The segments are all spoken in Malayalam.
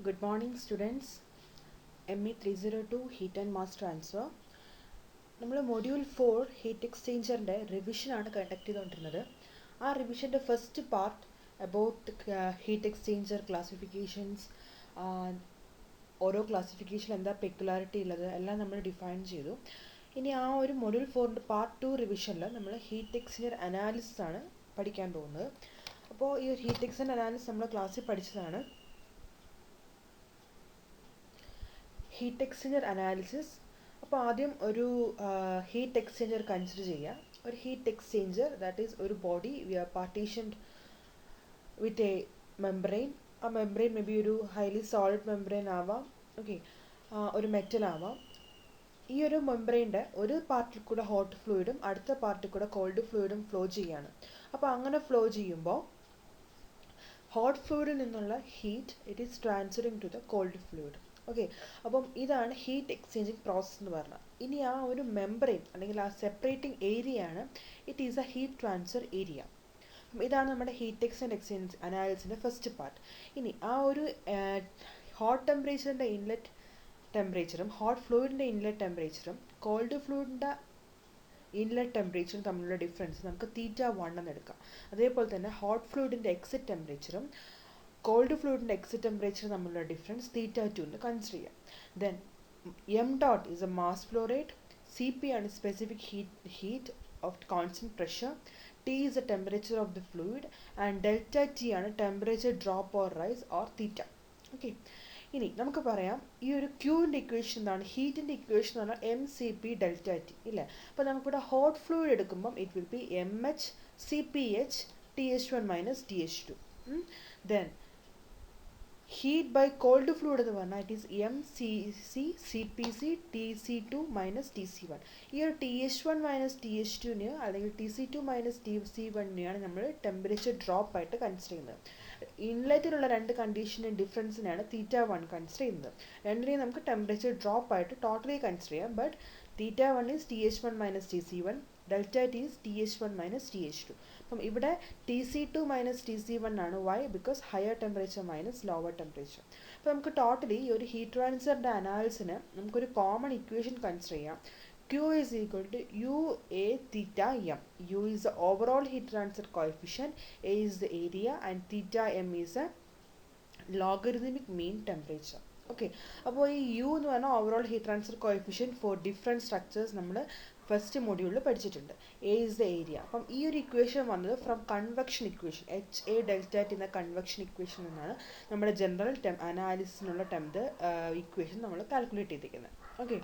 Good morning students. ME 302 Heat and Mass Transfer. നമ്മൾ മൊഡ്യൂൾ 4 ഹീറ്റ് എക്സ്ചേഞ്ചറിൻ്റെ റിവിഷനാണ് കണ്ടക്ട് ചെയ്തുകൊണ്ടിരുന്നത്. ആ റിവിഷൻ്റെ first part about heat exchanger classifications, ഓരോ ക്ലാസിഫിക്കേഷൻ എന്താ പെക്യുലാരിറ്റി ഉള്ളത് എല്ലാം നമ്മൾ ഡിഫൈൻ ചെയ്തു. ഇനി ആ ഒരു മൊഡ്യൂൾ 4ൻ്റെ പാർട്ട് 2 റിവിഷനിൽ നമ്മൾ ഹീറ്റ് എക്സ്ചേഞ്ചർ അനാലിസിസ് ആണ് പഠിക്കാൻ പോകുന്നത്. അപ്പോൾ ഈ ഒരു ഹീറ്റ് എക്സ്ചേഞ്ചർ അനാലിസിസ് നമ്മൾ ക്ലാസ്സിൽ പഠിച്ചതാണ്. Heat exchanger analysis. അപ്പോൾ ആദ്യം ഒരു ഹീറ്റ് എക്സ്ചേഞ്ചർ കൺസിഡർ ചെയ്യുക. ഒരു ഹീറ്റ് എക്സ്ചേഞ്ചർ ദാറ്റ് ഈസ് ഒരു body we are partitioned with a membrane. ആ മെംബ്രെയിൻ മേ ബി ഒരു ഹൈലി സോളിഡ് മെംബ്രെയിൻ ആവാം, ഓക്കെ, ഒരു മെറ്റൽ ആവാം. ഈ ഒരു മെംബ്രെയിൻ്റെ ഒരു പാർട്ടിൽ കൂടെ ഹോട്ട് ഫ്ലൂയിഡും അടുത്ത പാർട്ടിൽ കൂടെ കോൾഡ് ഫ്ലൂയിഡും ഫ്ലോ ചെയ്യാണ്. അപ്പോൾ അങ്ങനെ ഫ്ലോ ചെയ്യുമ്പോൾ ഹോട്ട് ഫ്ലൂയിഡിൽ നിന്നുള്ള heat it is transferring to the cold fluid. Okay, അപ്പം ഇതാണ് ഹീറ്റ് എക്സ്ചേഞ്ചിങ് പ്രോസസ്സ് എന്ന് പറഞ്ഞാൽ. ഇനി ആ ഒരു മെംബ്രെയിൻ അല്ലെങ്കിൽ ആ സെപ്പറേറ്റിംഗ് ഏരിയയാണ് it is a heat transfer area. അപ്പം ഇതാണ് നമ്മുടെ ഹീറ്റ് എക്സ്ചേഞ്ച് അനാലിസിൻ്റെ ഫസ്റ്റ് പാർട്ട്. ഇനി ആ ഒരു ഹോട്ട് ടെമ്പറേച്ചറിൻ്റെ ഇൻലെറ്റ് ടെമ്പറേച്ചറും ഹോട്ട് ഫ്ലൂയിഡിൻ്റെ ഇൻലെറ്റ് ടെമ്പറേച്ചറും കോൾഡ് ഫ്ലൂയിഡിൻ്റെ ഇൻലെറ്റ് ടെമ്പറേച്ചറും തമ്മിലുള്ള ഡിഫറൻസ് നമുക്ക് θ1 എന്ന് എടുക്കാം. അതേപോലെ തന്നെ ഹോട്ട് ഫ്ലൂയിഡിൻ്റെ എക്സിറ്റ് ടെമ്പറേച്ചറും കോൾഡ് ഫ്ലൂയിഡിൻ്റെ എക്സിറ്റ് ടെമ്പറേച്ചർ തമ്മിലുള്ള ഡിഫറൻസ് θ2 എന്ന് കൺസിഡർ ചെയ്യാം. Then M dot is a mass flow rate, C P ആണ് specific heat of constant pressure, T is the temperature of the fluid and delta T ആണ് temperature drop or rise or θ. Okay, ഇനി നമുക്ക് പറയാം ഈ ഒരു ക്യൂവിൻ്റെ ഇക്വേഷൻ എന്താണ്, ഹീറ്റിൻ്റെ ഇക്വേഷൻ എന്ന് പറഞ്ഞാൽ M C P delta T ഇല്ലേ. അപ്പോൾ നമുക്കിവിടെ ഹോട്ട് ഫ്ലൂയിഡ് എടുക്കുമ്പം it will be M H C P H T H 1 minus T H 2. Then heat by cold fluid എന്ന് പറഞ്ഞാൽ it is M C C C P C T C 2 minus T C 1. ഈ ഒരു T H 1 minus T H 2നെയോ അല്ലെങ്കിൽ T C 2 minus T C 1നെയാണ് നമ്മൾ ടെമ്പറേച്ചർ ഡ്രോപ്പ് ആയിട്ട് കൺസിഡർ ചെയ്യുന്നത്. ഇൻലെറ്റിലുള്ള രണ്ട് കണ്ടീഷൻ്റെ ഡിഫറൻസിനെയാണ് θ1 കൺസിഡർ ചെയ്യുന്നത്. രണ്ടിനെയും നമുക്ക് ടെമ്പറേച്ചർ ഡ്രോപ്പ് ആയിട്ട് ടോട്ടലി കൺസിഡർ ചെയ്യാം. But θ1 is T H 1 minus T C 1, delta T is T H 1 minus T H 2. അപ്പം ഇവിടെ T C 2 minus T C 1 ആണ്. Why? Because higher temperature minus lower temperature. അപ്പോൾ നമുക്ക് ടോട്ടലി ഈ ഒരു ഹീറ്റ് ട്രാൻസ്ഫറിൻ്റെ അനാലിസിന് നമുക്കൊരു കോമൺ ഇക്വേഷൻ കൺസിഡർ ചെയ്യാം. Q is equal to UA theta m. U is the overall heat transfer coefficient, A is the area, and theta m is a logarithmic mean temperature. Okay, അപ്പോൾ ഈ യു എന്ന് പറഞ്ഞാൽ overall heat transfer coefficient for different structures നമ്മൾ ഫസ്റ്റ് മൊഡ്യൂളിൽ പഠിച്ചിട്ടുണ്ട്. A is the area. അപ്പം ഈ ഒരു ഇക്വേഷൻ വന്നത് from convection equation, H A delta T എന്ന കൺവെക്ഷൻ ഇക്വേഷൻ എന്നാണ് നമ്മുടെ ജനറൽ അനാലിസിസിനുള്ള ഇക്വേഷൻ നമ്മൾ കാൽക്കുലേറ്റ് ചെയ്തിരിക്കുന്നത്. ഓക്കെ,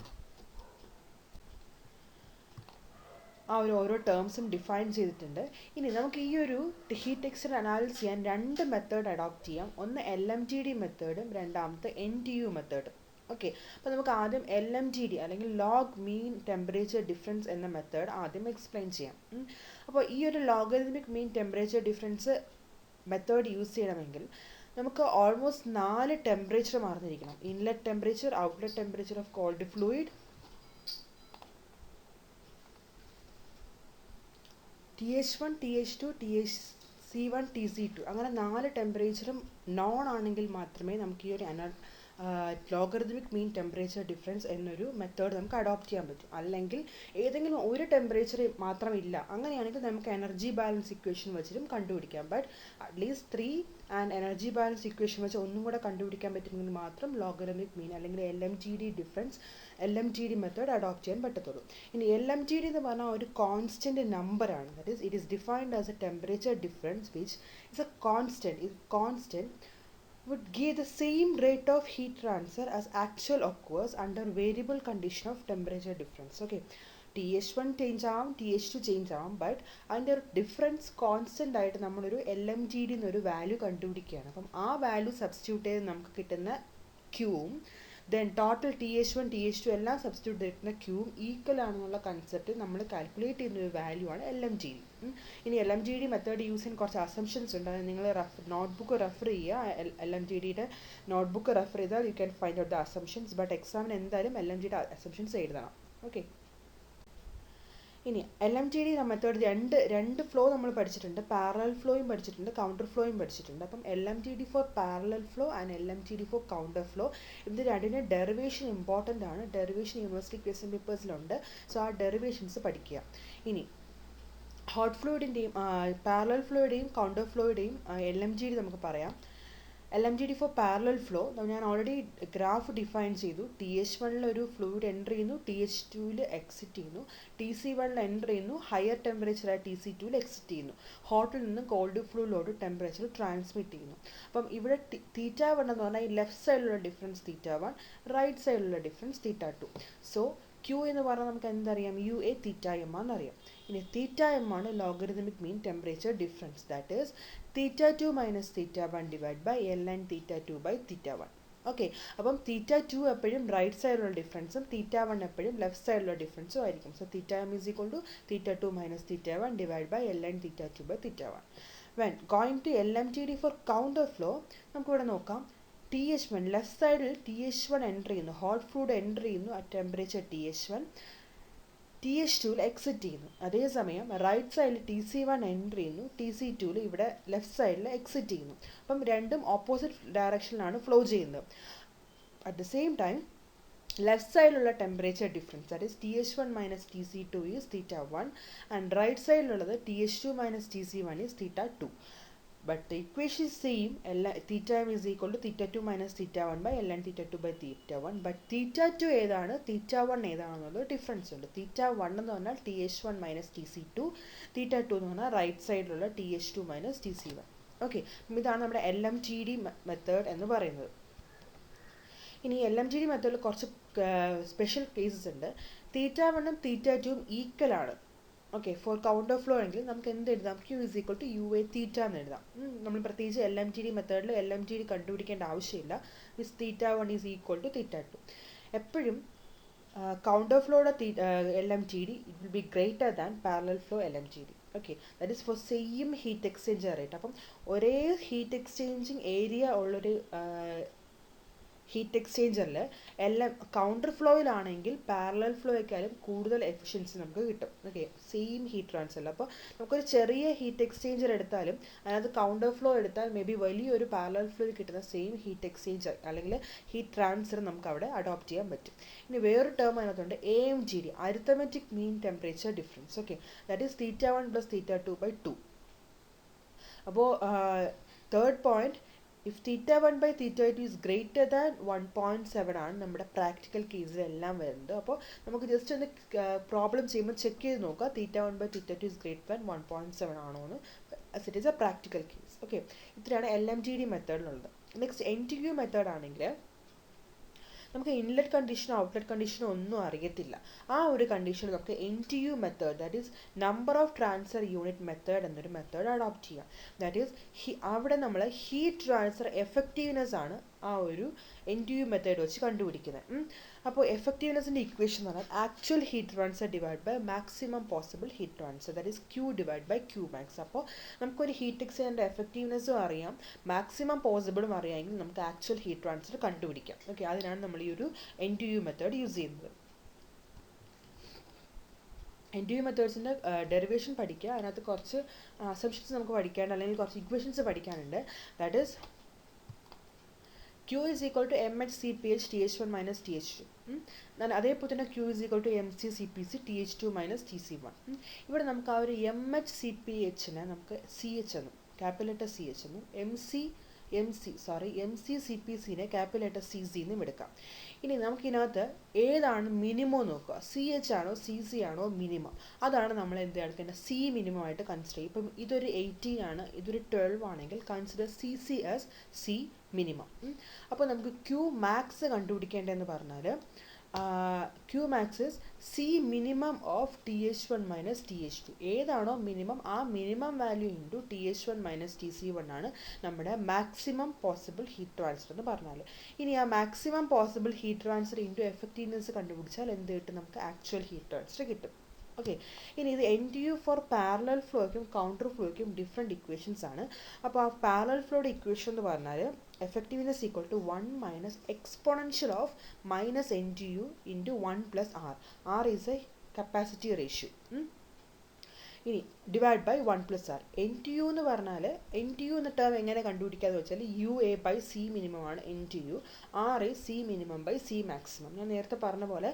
ആ ഒരു ഓരോ ടേംസും ഡിഫൈൻ ചെയ്തിട്ടുണ്ട്. ഇനി നമുക്ക് ഈ ഒരു ഹീറ്റ് എക്സ്ചേഞ്ചർ അനാലിസിസ് ചെയ്യാൻ രണ്ട് മെത്തേഡ് അഡോപ്റ്റ് ചെയ്യാം. ഒന്ന് LMTD മെത്തേഡും രണ്ടാമത്തെ NTU മെത്തേഡും. ഓക്കെ, അപ്പോൾ നമുക്ക് ആദ്യം LMTD അല്ലെങ്കിൽ ലോഗ് മീൻ ടെമ്പറേച്ചർ ഡിഫറൻസ് എന്ന മെത്തേഡ് ആദ്യം എക്സ്പ്ലെയിൻ ചെയ്യാം. അപ്പോൾ ഈ ഒരു logarithmic mean temperature difference method use ചെയ്യണമെങ്കിൽ നമുക്ക് ഓൾമോസ്റ്റ് 4 ടെമ്പറേച്ചർ മാറിയിരിക്കണം. Inlet temperature, outlet temperature of cold fluid, TH1, TH2, TC1, TC2 അങ്ങനെ 4 ടെമ്പറേച്ചറും നോൺ ആണെങ്കിൽ മാത്രമേ നമുക്ക് ഈ ഒരു ലോഗറിതമിക് മീൻ ടെമ്പറേച്ചർ ഡിഫറൻസ് എന്നൊരു മെത്തേഡ് നമുക്ക് അഡോപ്റ്റ് ചെയ്യാൻ പറ്റും. അല്ലെങ്കിൽ ഏതെങ്കിലും ഒരു ടെമ്പറേച്ചർ മാത്രമില്ല, അങ്ങനെയാണെങ്കിൽ നമുക്ക് എനർജി ബാലൻസ് ഇക്വേഷൻ വെച്ചിട്ടും കണ്ടുപിടിക്കാം. But at least 3 and energy balance equation വെച്ച് ഒന്നും കൂടെ കണ്ടുപിടിക്കാൻ പറ്റുമെങ്കിൽ മാത്രം ലോഗറിതമിക് മീൻ അല്ലെങ്കിൽ LMTD മെത്തേഡ് അഡോപ്റ്റ് ചെയ്യാൻ പറ്റത്തുള്ളൂ. ഇനി LMTD എന്ന് പറഞ്ഞാൽ ഒരു കോൺസ്റ്റൻറ്റ് നമ്പറാണ്. That is it is defined as A temperature difference which is A constant would give the same rate of heat transfer as actual occurs under variable condition of temperature difference. Okay, TH1 change ആവാം, TH2 ചേഞ്ച് ആവാം, ബട്ട് അതിൻ്റെ ഒരു ഡിഫറൻസ് കോൺസ്റ്റൻ്റ് ആയിട്ട് നമ്മളൊരു LMTD എന്നൊരു വാല്യൂ കണ്ടുപിടിക്കുകയാണ്. അപ്പം ആ വാല്യൂ സബ്സ്റ്റിറ്റ്യൂട്ട് ചെയ്ത് നമുക്ക് കിട്ടുന്ന ക്യൂവും ദെൻ ടോട്ടൽ TH1 TH2 എല്ലാം സബ്സ്റ്റിറ്റ്യൂട്ട് ചെയ്തിട്ടുള്ള ക്യൂവും ഈക്വൽ ആണെന്നുള്ള കൺസെപ്റ്റ് നമ്മൾ കാൽക്കുലേറ്റ് ചെയ്യുന്ന ഒരു വാല്യൂ ആണ് LMTD. ഇനി LMTD മെത്തേഡ് യൂസ് ചെയ്യാൻ കുറച്ച് അസംഷൻസ് ഉണ്ട്. അത് നിങ്ങൾ നോട്ട്ബുക്ക് റെഫർ ചെയ്യുക. LMTDയുടെ നോട്ട്ബുക്ക് റെഫർ ചെയ്താൽ you can find out the assumptions. But എക്സാമിന് എന്തായാലും LMTD അസംഷൻസ് എഴുതണം. ഓക്കെ, ഇനി LMTD മെത്തേഡ് രണ്ട് ഫ്ലോ നമ്മൾ പഠിച്ചിട്ടുണ്ട്, പാരലൽ ഫ്ലോയും പഠിച്ചിട്ടുണ്ട്, കൗണ്ടർ ഫ്ലോയും പഠിച്ചിട്ടുണ്ട്. അപ്പം LMTD for parallel flow and LMTD for counter flow, ഇത് രണ്ടിൻ്റെ ഡെറിവേഷൻ ഇമ്പോർട്ടൻ്റ് ആണ്. ഡെറിവേഷൻ യൂണിവേഴ്സിറ്റി ക്വസ്റ്റ്യൻ പേപ്പേഴ്സിലുണ്ട്. സോ ആ ഡെറിവേഷൻസ് പഠിക്കുക. ഇനി ഹോട്ട് ഫ്ലൂയിഡിൻ്റെയും പാരലൽ ഫ്ലോയുടെയും കൗണ്ടർ ഫ്ലോയുടെയും LMTD നമുക്ക് പറയാം. LMTD ഫോർ പാരലൽ ഫ്ലോ ഞാൻ ഓൾറെഡി ഗ്രാഫ് ഡിഫൈൻ ചെയ്തു. TH1 ഒരു ഫ്ലൂയിഡ് എൻ്റർ ചെയ്യുന്നു, TH2 എക്സിറ്റ് ചെയ്യുന്നു, TC1 എൻ്റർ ചെയ്യുന്നു, ഹയർ ടെമ്പറേച്ചറായ TC2 എക്സിറ്റ് ചെയ്യുന്നു, ഹോട്ടിൽ നിന്ന് കോൾഡ് ഫ്ലൂയിലോട്ട് ടെമ്പറേച്ചർ ട്രാൻസ്മിറ്റ് ചെയ്യുന്നു. അപ്പം ഇവിടെ θ1 എന്ന് പറഞ്ഞാൽ ഈ ലെഫ്റ്റ് സൈഡിലുള്ള ഡിഫറൻസ് θ1, റൈറ്റ് സൈഡിലുള്ള ഡിഫറൻസ് θ2. സോ Q എന്ന് പറഞ്ഞാൽ നമുക്ക് എന്തറിയാം, UA θm എന്നറിയാം. ഇനി θm ആണ് logarithmic mean temperature difference, that is θ2 minus θ1 divide by ln θ2 by θ1. Okay, അപ്പം θ2 എപ്പോഴും റൈറ്റ് സൈഡിലുള്ള ഡിഫറൻസും θ1 എപ്പോഴും ലെഫ്റ്റ് സൈഡിലുള്ള ഡിഫറൻസും ആയിരിക്കും. So θm is equal to θ2 minus θ1 divide by ln θ2 by θ1. When going to LMTD for counter flow, നമുക്കിവിടെ നോക്കാം. TH1 ലെഫ്റ്റ് സൈഡിൽ TH1 എൻ്റർ ചെയ്യുന്നു, ഹോട്ട് ഫ്ലൂയിഡ് എൻ്റർ ചെയ്യുന്നു at temperature TH1, TH2 exit ചെയ്യുന്നു. അതേസമയം റൈറ്റ് സൈഡിൽ TC1 എൻ്റർ ചെയ്യുന്നു, TC2 ഇവിടെ ലെഫ്റ്റ് സൈഡിൽ എക്സിറ്റ് ചെയ്യുന്നു. അപ്പം രണ്ടും ഓപ്പോസിറ്റ് ഡയറക്ഷനിലാണ് ഫ്ലോ ചെയ്യുന്നത്. At the same time left സൈഡിലുള്ള temperature difference, that is TH1 minus TC2 is θ1 and right സൈഡിലുള്ളത് TH2 minus TC1 is θ2. But the equation is same, θm is equal to θ2 minus θ1 by ln θ2 by θ1. But θ2 ഏതാണ് θ1 ഏതാണെന്നുള്ളത് ഡിഫറൻസ് ഉണ്ട്. θ1 എന്ന് പറഞ്ഞാൽ TH1 മൈനസ് TC2, θ2 എന്ന് പറഞ്ഞാൽ റൈറ്റ് സൈഡിലുള്ള TH2 മൈനസ് TC1. ഓക്കെ, ഇതാണ് നമ്മുടെ LMTD മെത്തേഡ് എന്ന് പറയുന്നത്. ഇനി LMTD മെത്തേഡിൽ കുറച്ച് സ്പെഷ്യൽ കേസസ് ഉണ്ട്. θ1ഉം θ2ഉം ഈക്വൽ ആണ്. ഓക്കെ, ഫോർ കൗണ്ടർ ഫ്ലോ എങ്കിൽ നമുക്ക് എന്ത് എഴുതാം, Q is equal to UA θ എന്ന് എഴുതാം. നമ്മൾ പ്രത്യേകിച്ച് LMTD മെത്തേഡിൽ LMTD കണ്ടുപിടിക്കേണ്ട ആവശ്യമില്ല. വിസ് θ1 ഈസ് ഈക്വൽ ടു θ2. എപ്പോഴും കൗണ്ടർ ഫ്ലോയുടെ LMTD it will be greater than parallel flow LMTD. Okay, that is four same heat exchanger rate. അപ്പം ഒരേ ഹീറ്റ് എക്സ്ചേഞ്ചിങ് ഏരിയ ഉള്ളൊരു ഹീറ്റ് എക്സ്ചേഞ്ചറിൽ കൗണ്ടർ ഫ്ലോയിലാണെങ്കിൽ പാരലൽ ഫ്ലോയേക്കാളും കൂടുതൽ എഫിഷ്യൻസി നമുക്ക് കിട്ടും. Okay, same heat transfer. അപ്പോൾ നമുക്കൊരു ചെറിയ ഹീറ്റ് എക്സ്ചേഞ്ചർ എടുത്താലും അതിനകത്ത് കൗണ്ടർ ഫ്ലോ എടുത്താൽ മേ ബി വലിയൊരു പാരലൽ ഫ്ലോയിൽ കിട്ടുന്ന സെയിം ഹീറ്റ് എക്സ്ചേഞ്ചർ അല്ലെങ്കിൽ ഹീറ്റ് ട്രാൻസ്ഫർ നമുക്ക് അവിടെ അഡോപ്റ്റ് ചെയ്യാൻ പറ്റും. ഇനി വേറൊരു ടേം അതിനകത്തുണ്ട്, AMGD, arithmetic mean temperature difference. Okay, that is θ1 plus θ2 by 2. അപ്പോൾ third point, if θ1 by θ2 is greater than 1.7 ആണ് നമ്മുടെ പ്രാക്ടിക്കൽ കേസിലെല്ലാം വരുന്നത്. അപ്പോൾ നമുക്ക് ജസ്റ്റ് ഒന്ന് പ്രോബ്ലം ചെയ്യുമ്പോൾ ചെക്ക് ചെയ്ത് നോക്കുക θ1 by θ2 is greater than 1.7 ആണോ എന്ന്, as it is a practical case. Okay, ഇത്രയാണ് LMTD മെത്തേഡിലുള്ളത്. നെക്സ്റ്റ് NTU മെത്തേഡ് ആണെങ്കിൽ നമുക്ക് ഇൻലെറ്റ് കണ്ടീഷനോ ഔട്ട്ലെറ്റ് കണ്ടീഷനോ ഒന്നും അറിയത്തില്ല. ആ ഒരു കണ്ടീഷനിൽ നമുക്ക് NTU method, that is number of transfer unit method എന്നൊരു മെത്തേഡ് അഡോപ്റ്റ് ചെയ്യാം. ദാറ്റ് ഈസ് അവിടെ നമ്മൾ ഹീറ്റ് ട്രാൻസ്ഫർ എഫക്റ്റീവ്നെസ് ആണ് ആ ഒരു NTU മെത്തേഡ് വെച്ച് കണ്ടുപിടിക്കുന്നത്. അപ്പോൾ എഫക്റ്റീവ്നെസ്സിൻ്റെ ഇക്വേഷൻ എന്ന് പറഞ്ഞാൽ actual heat transfer divide by maximum possible heat transfer, that is Q divide by Q max. അപ്പോൾ നമുക്കൊരു ഹീറ്റ് എക്സ്ചേഞ്ചറിൻ്റെ എഫക്റ്റീവ്നെസ്സും അറിയാം, മാക്സിമം പോസിബിളും അറിയാമെങ്കിൽ നമുക്ക് ആക്ച്വൽ ഹീറ്റ് ട്രാൻസ്ഫർ കണ്ടുപിടിക്കാം. ഓക്കെ, അതിനാണ് നമ്മൾ ഈ ഒരു NTU മെത്തേഡ് യൂസ് ചെയ്യുന്നത്. NTU മെത്തേഡ്സിൻ്റെ ഡെറിവേഷൻ പഠിക്കുക. അതിനകത്ത് കുറച്ച് അസംഷൻസ് നമുക്ക് പഠിക്കാനുണ്ട്, അല്ലെങ്കിൽ കുറച്ച് ഇക്വേഷൻസ് പഠിക്കാനുണ്ട്. That is Q is equal to MHCpH TH1 minus TH2. അതേപോലെ തന്നെ Q is equal to MCCpC TH2 minus TC1. ഇവിടെ നമുക്ക് ആ ഒരു MHCpHനെ നമുക്ക് CH എന്നും ക്യാപിറ്റൽ ലെറ്റർ CH എന്നും MCCpCനെ ക്യാപിറ്റൽ ലെറ്റർ CC എന്നും എടുക്കാം. ഇനി നമുക്കിതിനകത്ത് ഏതാണ് മിനിമം നോക്കുക, CH ആണോ CC ആണോ മിനിമം, അതാണ് നമ്മൾ എന്ത് എടുക്കേണ്ടത്, C മിനിമം ആയിട്ട് കൺസിഡർ ചെയ്യും. ഇപ്പം ഇതൊരു 18 ആണ്, ഇതൊരു 12 ആണെങ്കിൽ consider CC as C minimum. അപ്പോൾ നമുക്ക് Q മാക്സ് കണ്ടുപിടിക്കേണ്ടതെന്ന് പറഞ്ഞാൽ Q max is C minimum of TH1 minus TH2. ഏതാണോ മിനിമം ആ minimum value into TH1 minus TC1 ആണ് നമ്മുടെ മാക്സിമം പോസിബിൾ ഹീറ്റ് ട്രാൻസ്ഫർ എന്ന് പറഞ്ഞാൽ. ഇനി ആ maximum possible heat transfer into effectiveness കണ്ടുപിടിച്ചാൽ എന്ത് കിട്ടും, നമുക്ക് ആക്ച്വൽ ഹീറ്റ് ട്രാൻസ്ഫർ കിട്ടും. ഓക്കെ, ഇനി ഇത് NTU ഫോർ പാരലൽ ഫ്ലോയ്ക്കും കൗണ്ടർ ഫ്ലോയ്ക്കും ഡിഫറെൻറ്റ് ഇക്വേഷൻസ് ആണ്. അപ്പോൾ ആ പാരലൽ ഫ്ലോയുടെ ഇക്വേഷൻ എന്ന് പറഞ്ഞാൽ effectiveness equal to 1 minus exponential of minus NTU into 1 plus R. R is a capacity ratio. ഇനി divide by 1 + r. N T U എന്ന് പറഞ്ഞാൽ എൻ ടി യു എന്ന ടേം എങ്ങനെ കണ്ടുപിടിക്കാന്ന് വെച്ചാൽ U A by C minimum ആണ് N T U, R A C minimum by C maximum. ഞാൻ നേരത്തെ പറഞ്ഞ പോലെ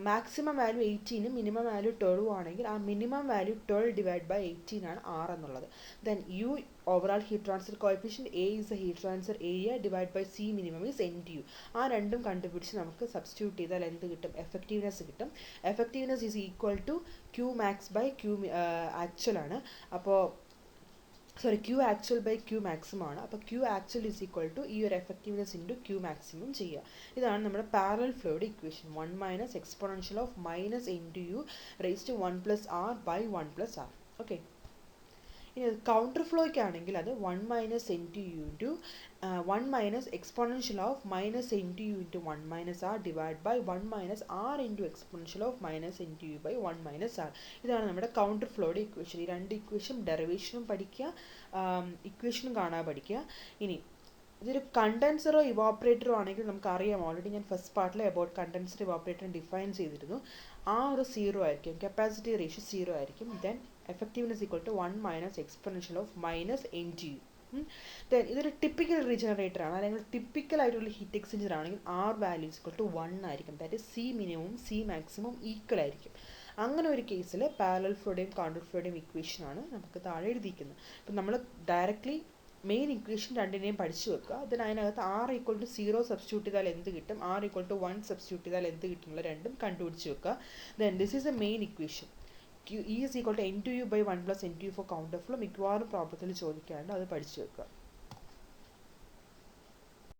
മാക്സിമം വാല്യൂ 18 മിനിമം വാല്യൂ 12 ആണെങ്കിൽ ആ മിനിമം വാല്യൂ 12 ഡിവൈഡ് ബൈ 18 ആണ് ആർ എന്നുള്ളത്. Then U overall heat transfer coefficient, A is A heat transfer area divide by C minimum is N T U. ആ രണ്ടും കണ്ടുപിടിച്ച് നമുക്ക് സബ്സ്റ്റിറ്റ്യൂട്ട് ചെയ്താൽ എന്ത് കിട്ടും? എഫക്റ്റീവ്നെസ് കിട്ടും. Effectiveness is equal to Q max by Q actual ആണ്. അപ്പോൾ Q actual by Q maximum ആണ്. അപ്പോൾ Q actual is equal to ഈ ഒരു എഫക്റ്റീവ്നെസ് ഇൻറ്റു ക്യൂ മാക്സിമം ചെയ്യുക. ഇതാണ് നമ്മുടെ പാരലൽ ഫ്ലോയുടെ equation. 1 - exponential of minus N to U raise to 1 + r by 1 + r. Okay. ഇനി കൗണ്ടർ ഫ്ലോയ്ക്കാണെങ്കിൽ അത് 1 - N to U into 1 - exponential of minus N to U into 1 - r divide by 1 - r into exponential of minus N to U by 1 - r. ഇതാണ് നമ്മുടെ കൗണ്ടർ ഫ്ലോയുടെ ഇക്വേഷൻ. ഈ രണ്ട് ഇക്വേഷനും ഡെറിവേഷനും പഠിക്കുക, ഇക്വേഷനും കാണാൻ പഠിക്കുക. ഇനി ഇതൊരു കണ്ടൻസറോ ഇവാപ്പറേറ്ററോ ആണെങ്കിൽ നമുക്കറിയാം, ഓൾറെഡി ഞാൻ ഫസ്റ്റ് പാർട്ടിൽ അബൌട്ട് കണ്ടൻസർ ഇവാപ്പറേറ്റർ ഡിഫൈൻ ചെയ്തിരുന്നു. ആ ഒരു 0 ആയിരിക്കും, കപ്പാസിറ്റി റേഷ്യോ 0 ആയിരിക്കും. Then effectiveness equal to 1 - exponential of minus N T U. Then ഇതൊരു ടിപ്പിക്കൽ റീജനറേറ്റർ ആണ്, അല്ലെങ്കിൽ ടിപ്പിക്കൽ ആയിട്ടുള്ള ഹീറ്റ് എക്സ്ചേഞ്ചർ ആണെങ്കിൽ ആർ വാല്യൂ ഈക്വൽ ടു 1 ആയിരിക്കും. ദാറ്റ് സി മിനിമവും സി മാക്സിമം ഈക്വൽ ആയിരിക്കും. അങ്ങനെ ഒരു കേസിൽ പാരലൽ ഫ്ലോയുടെയും കൗണ്ടർ ഫ്ലോയുടെയും ഇക്വേഷനാണ് നമുക്ക് താഴെ എഴുതിയിരിക്കുന്നത്. അപ്പം നമ്മൾ ഡയറക്റ്റ്ലി മെയിൻ ഇക്വേഷൻ രണ്ടിനെയും പഠിച്ചു വെക്കുക. ദെൻ അതിനകത്ത് ആർ ഈക്വൽ ടു 0 സബ്സ്റ്റിറ്റ്യൂട്ട് ചെയ്താൽ എന്ത് കിട്ടും, ആർ ഈക്വൽ ടു 1 സബ്സ്റ്റിറ്റ്യൂട്ട് ചെയ്താൽ എന്ത് കിട്ടുന്നുള്ള രണ്ടും കണ്ടുപിടിച്ച് വെക്കുക. Then this is A main equation. E is equal to n to u by 1 + n to u for counter flow. മിക്കവാറും പ്രോബ്ലത്തിൽ ചോദിക്കാറുണ്ട്, അത് പഠിച്ചു വെക്കുക.